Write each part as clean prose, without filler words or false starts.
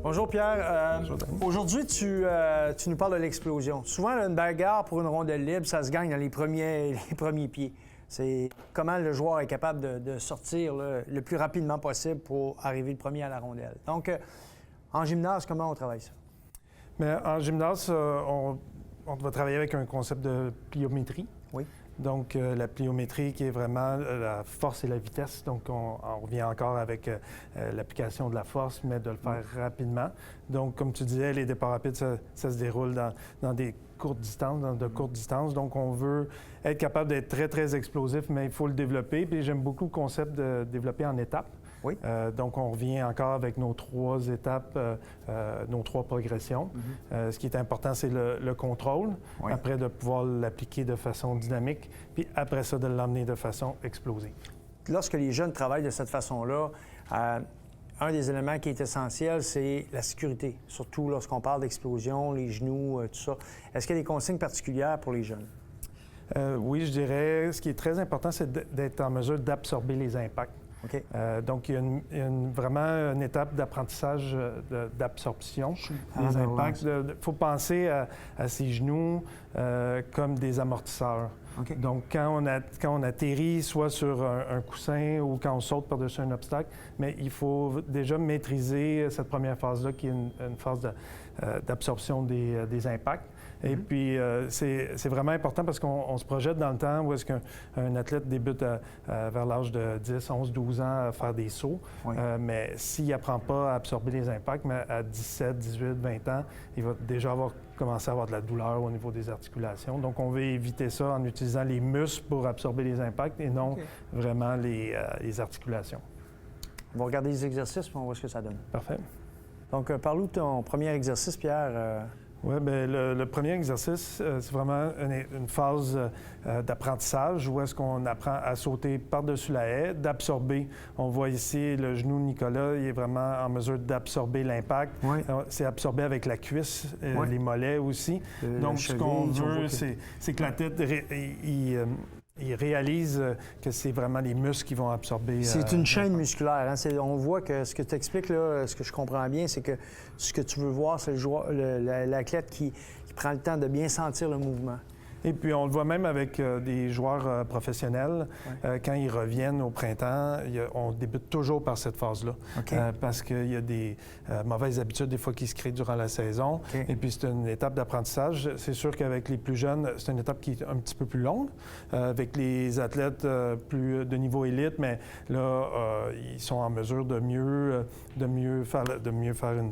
Bonjour Pierre. Bonjour, Danny. Aujourd'hui, tu nous parles de l'explosion. Souvent, là, une bagarre pour une rondelle libre, ça se gagne dans les premiers pieds. C'est comment le joueur est capable de sortir là, le plus rapidement possible pour arriver le premier à la rondelle. Donc, en gymnase, comment on travaille ça? Mais en gymnase, on va travailler avec un concept de pliométrie. Oui. Donc, la pliométrie qui est vraiment la force et la vitesse. Donc, on revient encore avec l'application de la force, mais de le faire rapidement. Donc, comme tu disais, les départs rapides, ça se déroule dans des courtes distances, dans de courtes distances. Donc, on veut être capable d'être très, très explosif, mais il faut le développer. Puis, j'aime beaucoup le concept de développer en étapes. Oui. Donc, on revient encore avec nos 3 étapes, nos 3 progressions. Ce qui est important, c'est le contrôle. Oui. Après, de pouvoir l'appliquer de façon dynamique. Puis après ça, de l'emmener de façon explosive. Lorsque les jeunes travaillent de cette façon-là, un des éléments qui est essentiel, c'est la sécurité. Surtout lorsqu'on parle d'explosion, les genoux, tout ça. Est-ce qu'il y a des consignes particulières pour les jeunes? Oui, je dirais, ce qui est très important, c'est d'être en mesure d'absorber les impacts. OK. Donc, il y a vraiment une étape d'apprentissage d'absorption des impacts. Il faut penser à ses genoux comme des amortisseurs. OK. Donc, quand on atterrit soit sur un coussin ou quand on saute par-dessus un obstacle, mais il faut déjà maîtriser cette première phase-là qui est une phase d'absorption des impacts. Et puis, c'est vraiment important parce qu'on se projette dans le temps où est-ce qu'un athlète débute vers l'âge de 10, 11, 12 ans à faire des sauts. Oui. Mais s'il n'apprend pas à absorber les impacts, mais à 17, 18, 20 ans, il va déjà commencer à avoir de la douleur au niveau des articulations. Donc, on veut éviter ça en utilisant les muscles pour absorber les impacts et non vraiment les articulations. On va regarder les exercices et on voit ce que ça donne. Parfait. Donc, parle-nous de ton premier exercice, Pierre. Oui, bien, le premier exercice, c'est vraiment une phase d'apprentissage où est-ce qu'on apprend à sauter par-dessus la haie, d'absorber. On voit ici le genou de Nicolas, il est vraiment en mesure d'absorber l'impact. Oui. C'est absorbé avec la cuisse, Oui. les mollets aussi. Donc, ce qu'on veut, c'est que la tête, il réalise que c'est vraiment les muscles qui vont absorber. C'est une chaîne musculaire. Hein? On voit que ce que tu expliques, là, ce que je comprends bien, c'est que ce que tu veux voir, c'est l'athlète qui prend le temps de bien sentir le mouvement. Et puis, on le voit même avec des joueurs professionnels. Quand ils reviennent au printemps, on débute toujours par cette phase-là. OK. Parce qu'il y a des mauvaises habitudes, des fois, qui se créent durant la saison. OK. Et puis, c'est une étape d'apprentissage. C'est sûr qu'avec les plus jeunes, c'est une étape qui est un petit peu plus longue. Avec les athlètes plus de niveau élite, mais là, ils sont en mesure de mieux faire une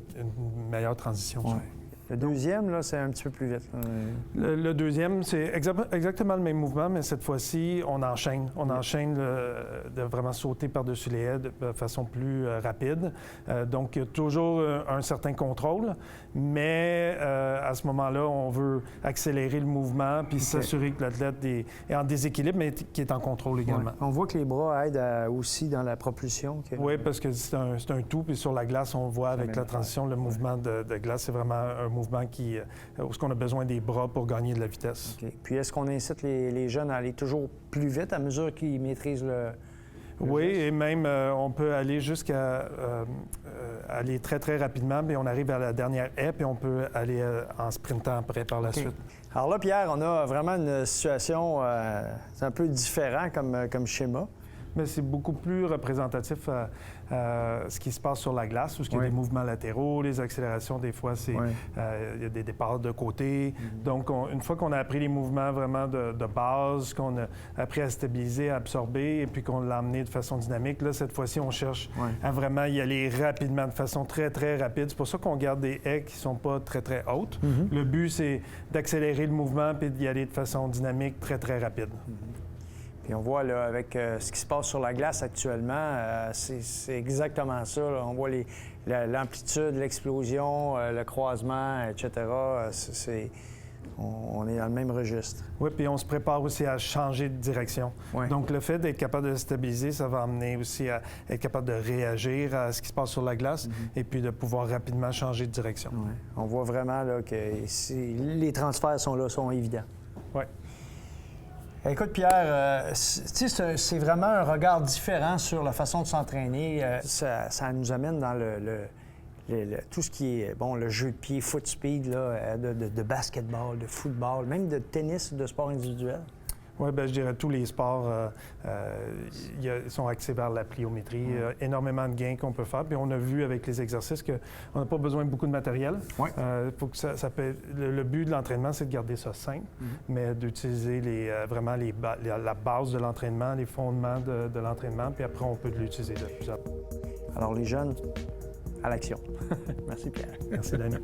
meilleure transition. Ouais. Le deuxième, là, c'est un petit peu plus vite. Le deuxième, c'est exactement le même mouvement, mais cette fois-ci, on enchaîne. On enchaîne de vraiment sauter par-dessus les haies de façon plus rapide. Donc, il y a toujours un certain contrôle, mais à ce moment-là, on veut accélérer le mouvement puis s'assurer que l'athlète est en déséquilibre, mais qui est en contrôle également. Ouais. On voit que les bras aident aussi dans la propulsion. Oui, parce que c'est un tout. Puis sur la glace, on voit avec la transition, le mouvement de glace, c'est vraiment un mouvement où on a besoin des bras pour gagner de la vitesse. Okay. Puis est-ce qu'on incite les jeunes à aller toujours plus vite à mesure qu'ils maîtrisent le oui, geste? et même on peut aller jusqu'à aller très, très rapidement, mais on arrive à la dernière haie, puis on peut aller en sprintant après par la suite. Alors là, Pierre, on a vraiment une situation c'est un peu différent comme schéma. Mais c'est beaucoup plus représentatif à ce qui se passe sur la glace, où il y a des mouvements latéraux, les accélérations, des fois, il y a des départs de côté. Donc, une fois qu'on a appris les mouvements vraiment de base, qu'on a appris à stabiliser, à absorber, et puis qu'on l'a amené de façon dynamique, là, cette fois-ci, on cherche à vraiment y aller rapidement, de façon très, très rapide. C'est pour ça qu'on garde des haies qui ne sont pas très, très hautes. Le but, c'est d'accélérer le mouvement puis d'y aller de façon dynamique, très, très rapide. Puis on voit là, avec ce qui se passe sur la glace actuellement, c'est exactement ça. Là. On voit l'amplitude, l'explosion, le croisement, etc. On est dans le même registre. Oui, puis on se prépare aussi à changer de direction. Ouais. Donc, le fait d'être capable de stabiliser, ça va amener aussi à être capable de réagir à ce qui se passe sur la glace et puis de pouvoir rapidement changer de direction. Ouais. On voit vraiment là, que les transferts sont évidents. Oui. Écoute, Pierre, c'est vraiment un regard différent sur la façon de s'entraîner. Ça nous amène dans tout ce qui est, bon, le jeu de pied, foot speed, là, de basketball, de football, même de tennis, de sport individuel? Oui, bien, je dirais tous les sports sont axés vers la pliométrie. Il y a énormément de gains qu'on peut faire. Puis on a vu avec les exercices qu'on n'a pas besoin de beaucoup de matériel. Faut que le but de l'entraînement, c'est de garder ça simple, mais d'utiliser vraiment la base de l'entraînement, les fondements de l'entraînement, puis après, on peut l'utiliser de plus en plus. Alors, les jeunes, à l'action. Merci, Pierre. Merci, Danny.